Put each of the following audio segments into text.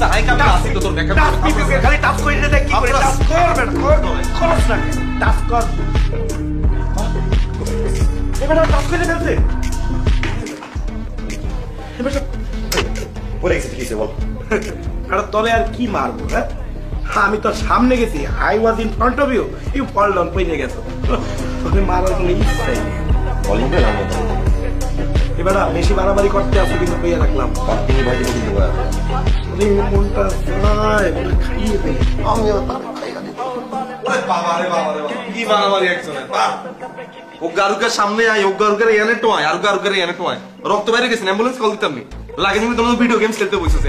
আছে হাই কাম আছে তো তোর মেকআপ টাচ পিপিকে খালি টাচ করে দিতে কি করে টাচ কর বেটা খরচ না টাচ কর এবারে টাচ করে ফেলতে এবারে পড়ে গেছে কিসে বল আর তলে আর কি মারবো হ্যাঁ আমি তো সামনে গেছি I was in front of you you fall down পড়ে গেছো তোকে মারার কোনো ইচ্ছা নেই বলিং না আমি এবারে বেশি বাড়াবাড়ি করতে আসো কিন্তু পেয়ে রাখলাম তিনি ভাই দিতে দিব আরে মনটা চায় খাইয়ে দে আমি তার খাইয়া দিব ওরে বাবা রে বাবা রে বাবা কি মারামারি একজনের বাপ ও গারুকার সামনে আয় ও গারুকার এনে টোয় আর গারুকার এনে টোয় রক্ত বাইরে গেছে অ্যাম্বুলেন্স কল দিতাম নি লাগে তুমি তোমার ভিডিও গেমস খেলতে বসেছে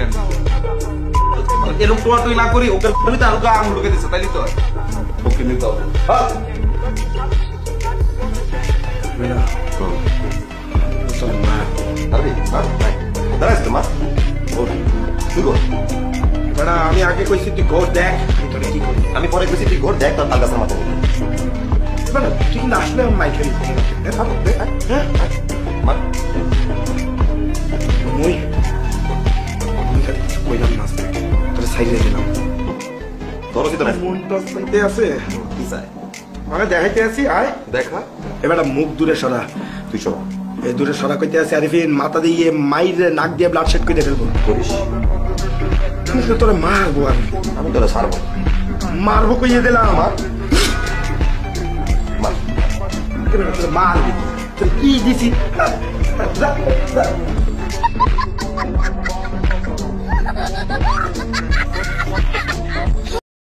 এরকম টোয়া টুই না করি ওকে তুমি তো আর গা আঙুল ঢুকে দিচ্ছে তাইলে তো ওকে নিতে হবে বেটা চল মা আরে দাঁড়াইস তো মা তুই গো বেটা আমি আগে কইছি তুই ঘর দেখ আমি তোরে কি করি আমি পরে কইছি তুই ঘর দেখ তোর তাল গাছের মাথা বেটা তুই কিন্তু আসলে মাই খেলি হ্যাঁ মা মই আমি খালি কিছু কইলাম না তোরে সাইডে দিলাম তোর কি তো না মনটা চাইতে আছে কি চাই মানে দেখাইতে আছি আয় দেখা এবার মুখ দূরে সরা তুই সব এই দূরে সরা কইতে আছি আরিফিন মাথা দিয়ে মাইরে নাক দিয়ে ব্লাড শেড করে ফেলবো করিস আমি তো তোরে মারবো আমি তোরা ছাড়বো মারবো কইয়ে দিলাম মার মার এবার তোরে মারবি তোর কি দিছি